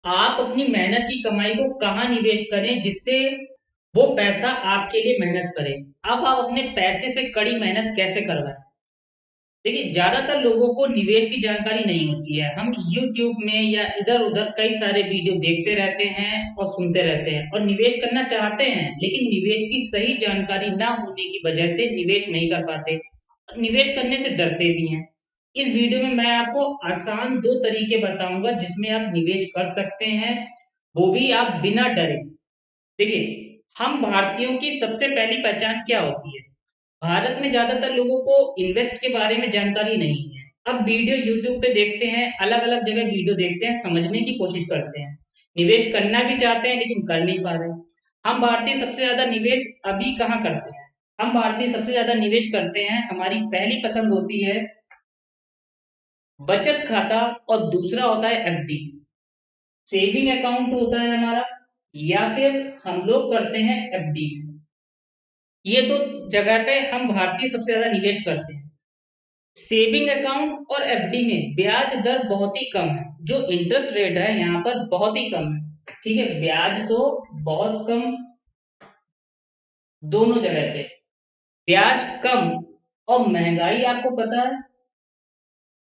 आप अपनी मेहनत की कमाई को कहाँ निवेश करें जिससे वो पैसा आपके लिए मेहनत करे। अब आप अपने पैसे से कड़ी मेहनत कैसे करवाएं। देखिए, ज्यादातर लोगों को निवेश की जानकारी नहीं होती है। हम YouTube में या इधर उधर कई सारे वीडियो देखते रहते हैं और सुनते रहते हैं और निवेश करना चाहते हैं, लेकिन निवेश की सही जानकारी ना होने की वजह से निवेश नहीं कर पाते और निवेश करने से डरते भी हैं। इस वीडियो में मैं आपको आसान दो तरीके बताऊंगा जिसमें आप निवेश कर सकते हैं, वो भी आप बिना डरे। देखिए, हम भारतीयों की सबसे पहली पहचान क्या होती है। भारत में ज्यादातर लोगों को इन्वेस्ट के बारे में जानकारी नहीं है। अब वीडियो यूट्यूब पे देखते हैं, अलग अलग जगह वीडियो देखते हैं, समझने की कोशिश करते हैं, निवेश करना भी चाहते हैं लेकिन कर नहीं पा रहे। हम भारतीय सबसे ज्यादा निवेश अभी कहाँ करते हैं। हम भारतीय सबसे ज्यादा निवेश करते हैं, हमारी पहली पसंद होती है बचत खाता और दूसरा होता है एफडी, सेविंग अकाउंट होता है हमारा, या फिर हम लोग करते हैं एफडी। ये दो जगह पे हम भारतीय सबसे ज्यादा निवेश करते हैं। सेविंग अकाउंट और एफडी में ब्याज दर बहुत ही कम है, जो इंटरेस्ट रेट है यहाँ पर बहुत ही कम है। ठीक है, ब्याज तो बहुत कम दोनों जगह पे, ब्याज कम। और महंगाई आपको पता है,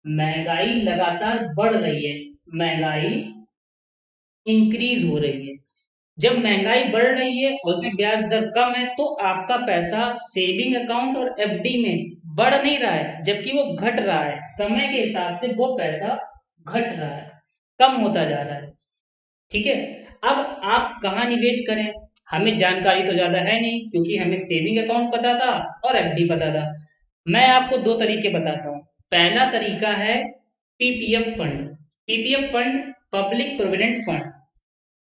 महंगाई लगातार बढ़ रही है, महंगाई इंक्रीज हो रही है। जब महंगाई बढ़ रही है और उसमें ब्याज दर कम है तो आपका पैसा सेविंग अकाउंट और एफडी में बढ़ नहीं रहा है, जबकि वो घट रहा है। समय के हिसाब से वो पैसा घट रहा है, कम होता जा रहा है। ठीक है, अब आप कहाँ निवेश करें। हमें जानकारी तो ज्यादा है नहीं, क्योंकि हमें सेविंग अकाउंट पता था और एफडी पता था। मैं आपको दो तरीके बताता हूँ। पहला तरीका है PPF fund. PPF fund public provident fund,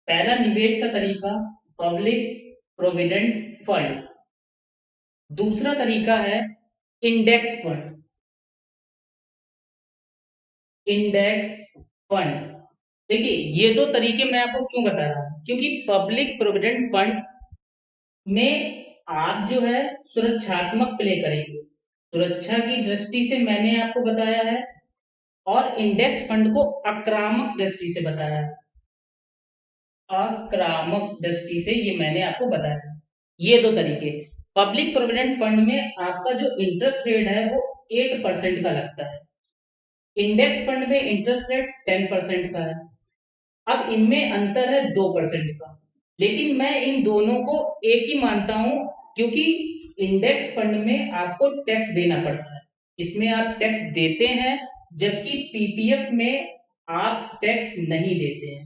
पहला निवेश का तरीका पब्लिक प्रोविडेंट फंड। दूसरा तरीका है इंडेक्स फंड। इंडेक्स फंड, देखिए ये दो तरीके मैं आपको क्यों बता रहा हूं, क्योंकि पब्लिक प्रोविडेंट फंड में आप जो है सुरक्षात्मक प्ले करेंगे, सुरक्षा की दृष्टि से मैंने आपको बताया है। और इंडेक्स फंड को आक्रामक दृष्टि से बताया है, आक्रामक दृष्टि से ये मैंने आपको बताया। ये दो तरीके। पब्लिक प्रोविडेंट फंड में आपका जो इंटरेस्ट रेट है वो 8% का लगता है, इंडेक्स फंड में इंटरेस्ट रेट 10% का है। अब इनमें अंतर है 2% का, लेकिन मैं इन दोनों को एक ही मानता हूं, क्योंकि इंडेक्स फंड में आपको टैक्स देना पड़ता है, इसमें आप टैक्स देते हैं, जबकि पीपीएफ में आप टैक्स नहीं देते हैं।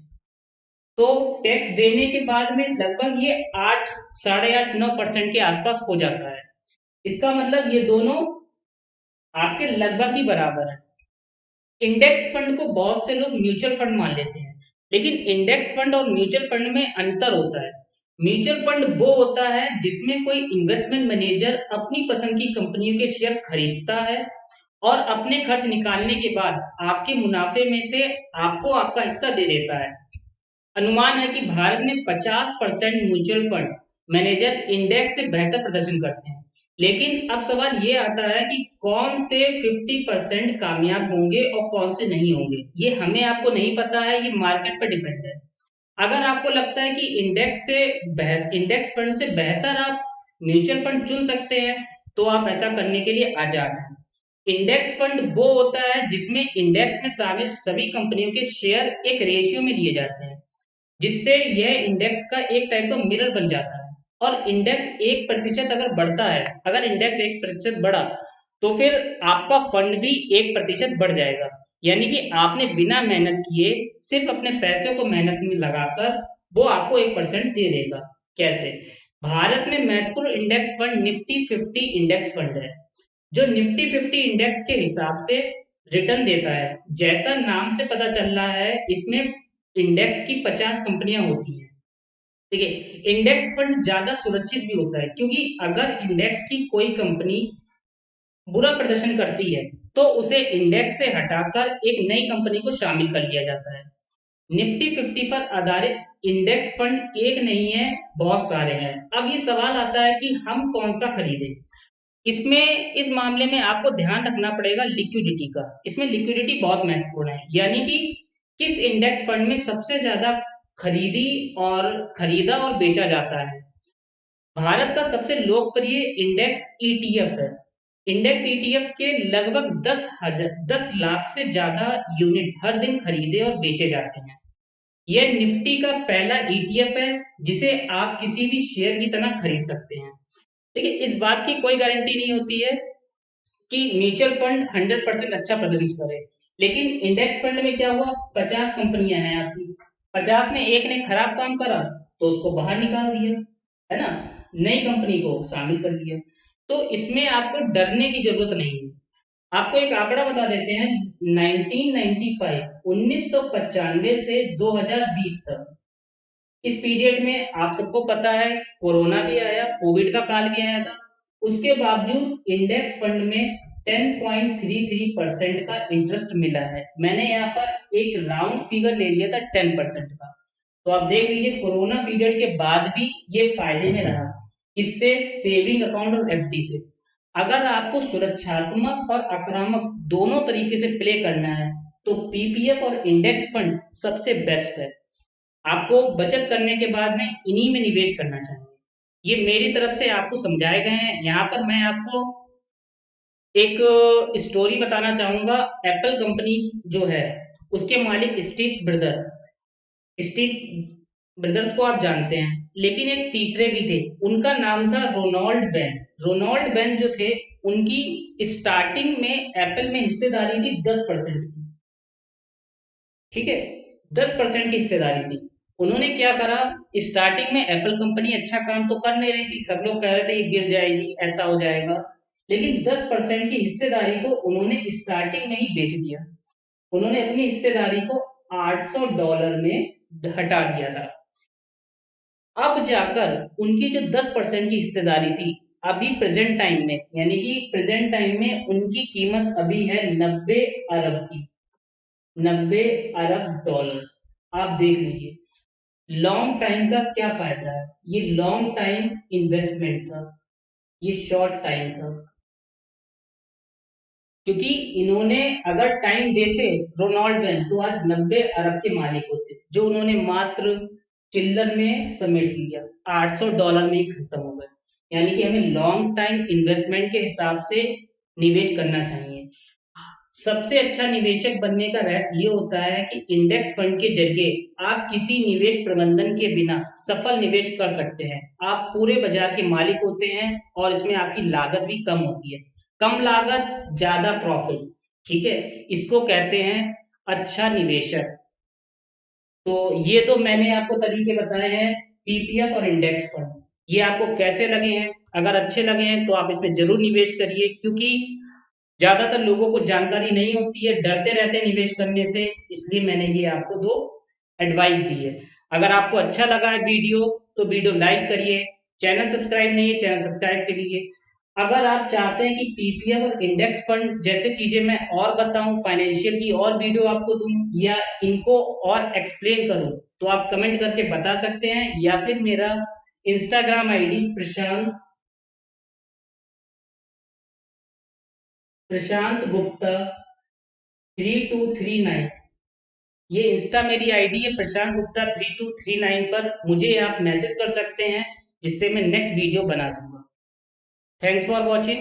तो टैक्स देने के बाद में लगभग ये 8, 8.5, 9% के आसपास हो जाता है। इसका मतलब ये दोनों आपके लगभग ही बराबर है। इंडेक्स फंड को बहुत से लोग म्यूचुअल फंड मान लेते हैं, लेकिन इंडेक्स फंड और म्यूचुअल फंड में अंतर होता है। म्यूचुअल फंड वो होता है जिसमें कोई इन्वेस्टमेंट मैनेजर अपनी पसंद की कंपनियों के शेयर खरीदता है और अपने खर्च निकालने के बाद आपके मुनाफे में से आपको आपका हिस्सा दे देता है। अनुमान है कि भारत में 50% म्यूचुअल फंड मैनेजर इंडेक्स से बेहतर प्रदर्शन करते हैं। लेकिन अब सवाल ये आता है कि कौन से 50% कामयाब होंगे और कौन से नहीं होंगे। ये हमें आपको नहीं पता है, ये मार्केट पर डिपेंड है। अगर आपको लगता है कि इंडेक्स फंड से बेहतर आप म्यूचुअल फंड चुन सकते हैं, तो आप ऐसा करने के लिए आजाद हैं। इंडेक्स फंड वो होता है जिसमें इंडेक्स में शामिल सभी कंपनियों के शेयर एक रेशियो में लिए जाते हैं, जिससे यह इंडेक्स का एक टाइप का मिरर बन जाता है। और इंडेक्स 1% अगर बढ़ता है, अगर इंडेक्स 1% बढ़ा, तो फिर आपका फंड भी 1% बढ़ जाएगा। यानी कि आपने बिना मेहनत किए सिर्फ अपने पैसे को मेहनत में लगाकर वो आपको 1% दे देगा। कैसे? भारत में महत्वपूर्ण index fund Nifty 50 index fund है, जो निफ्टी 50 इंडेक्स के हिसाब से रिटर्न देता है। जैसा नाम से पता चल रहा है, इसमें इंडेक्स की 50 कंपनियां होती हैं। ठीक है, इंडेक्स फंड ज्यादा सुरक्षित भी होता है, क्योंकि अगर इंडेक्स की कोई कंपनी बुरा प्रदर्शन करती है तो उसे इंडेक्स से हटाकर एक नई कंपनी को शामिल कर लिया जाता है। निफ्टी 50 पर आधारित इंडेक्स फंड एक नहीं है, बहुत सारे हैं। अब ये सवाल आता है कि हम कौन सा खरीदें। इसमें इस मामले में आपको ध्यान रखना पड़ेगा लिक्विडिटी का। इसमें लिक्विडिटी बहुत महत्वपूर्ण है, यानी कि किस इंडेक्स फंड में सबसे ज्यादा खरीदा और बेचा जाता है? भारत का सबसे लोकप्रिय इंडेक्स ईटीएफ है। इंडेक्स ईटीएफ के लगभग 10 लाख से ज्यादा यूनिट हर दिन खरीदे और बेचे जाते हैं। यह निफ्टी का पहला ईटीएफ है जिसे आप किसी भी शेयर की तरह खरीद सकते हैं। देखिए, इस बात की कोई गारंटी नहीं होती है कि म्यूचुअल फंड 100% अच्छा प्रदर्शन करे, लेकिन इंडेक्स फंड में क्या हुआ, 50 कंपनियां हैं आपकी, 50 में एक ने खराब काम करा तो उसको बाहर निकाल दिया, है ना, नई कंपनी को शामिल कर लिया। तो इसमें आपको डरने की जरूरत नहीं है। आपको एक आंकड़ा बता देते हैं, 1995 1995 से 2020 तक, इस पीरियड में आप सबको पता है कोरोना भी आया, कोविड का काल भी आया था, उसके बावजूद इंडेक्स फंड में 10.33% का इंटरेस्ट मिला है। मैंने यहाँ पर एक राउंड फिगर ले लिया था 10% का। तो आप देख लीजिए, कोरोना पीरियड के बाद भी ये फायदे में रहा। किससे? सेविंग अकाउंट और एफडी से। अगर आपको सुरक्षात्मक और आक्रामक दोनों तरीके से प्ले करना है तो पीपीएफ और इंडेक्स फंड सबसे बेस्ट है। आपको बचत करने के बाद में इन्हीं में निवेश करना चाहिए। ये मेरी तरफ से आपको समझाए गए हैं। यहाँ पर मैं आपको एक स्टोरी बताना चाहूंगा। एप्पल कंपनी जो है, उसके मालिक स्टीव ब्रदर्स को आप जानते हैं, लेकिन एक तीसरे भी थे, उनका नाम था रोनाल्ड बैन। रोनाल्ड बैन जो थे, उनकी स्टार्टिंग में एप्पल में हिस्सेदारी थी 10% की। ठीक है, 10% की हिस्सेदारी थी। उन्होंने क्या करा, स्टार्टिंग में एप्पल कंपनी अच्छा काम तो कर नहीं रही थी, सब लोग कह रहे थे ये गिर जाएगी, ऐसा हो जाएगा, लेकिन 10% की हिस्सेदारी को उन्होंने स्टार्टिंग में ही बेच दिया। उन्होंने अपनी हिस्सेदारी को $800 में हटा दिया था। अब जाकर उनकी जो 10% की हिस्सेदारी थी, अभी प्रेजेंट टाइम में, यानी कि प्रेजेंट टाइम में उनकी कीमत अभी है 90 अरब की, $90 अरब। आप देख लीजिए लॉन्ग टाइम का क्या फायदा है। ये लॉन्ग टाइम इन्वेस्टमेंट था, ये शॉर्ट टाइम था, क्योंकि इन्होंने अगर टाइम देते रोनाल्ड बैन तो आज 90 अरब के मालिक होते, जो उन्होंने मात्र चिल्लर में समेट लिया, $800 में ही खत्म हो गए। यानी कि हमें लॉन्ग टाइम इन्वेस्टमेंट के हिसाब से निवेश करना चाहिए। सबसे अच्छा निवेशक बनने का रहस्य ये होता है कि इंडेक्स फंड के जरिए आप किसी निवेश प्रबंधन के बिना सफल निवेश कर सकते हैं। आप पूरे बाजार के मालिक होते हैं और इसमें आपकी लागत भी कम होती है। कम लागत, ज्यादा प्रॉफिट। ठीक है, इसको कहते हैं अच्छा निवेशक। तो ये तो मैंने आपको तरीके बताए हैं पीपीएफ और इंडेक्स फंड। ये आपको कैसे लगे हैं? अगर अच्छे लगे हैं तो आप इसमें जरूर निवेश करिए, क्योंकि ज्यादातर लोगों को जानकारी नहीं होती है, डरते रहते हैं निवेश करने से, इसलिए मैंने ये आपको 2 एडवाइस दी है। अगर आपको अच्छा लगा है वीडियो तो वीडियो लाइक करिए, चैनल सब्सक्राइब नहीं है चैनल सब्सक्राइब करिए। अगर आप चाहते हैं कि पीपीएफ और इंडेक्स फंड जैसे चीजें मैं और बताऊं, फाइनेंशियल की और वीडियो आपको दूं या इनको और एक्सप्लेन करूं, तो आप कमेंट करके बता सकते हैं, या फिर मेरा इंस्टाग्राम आईडी प्रशांत गुप्ता 3239, ये इंस्टा मेरी आईडी है, प्रशांत गुप्ता 3239 पर मुझे आप मैसेज कर सकते हैं, जिससे मैं नेक्स्ट वीडियो बना दूंगा। Thanks for watching.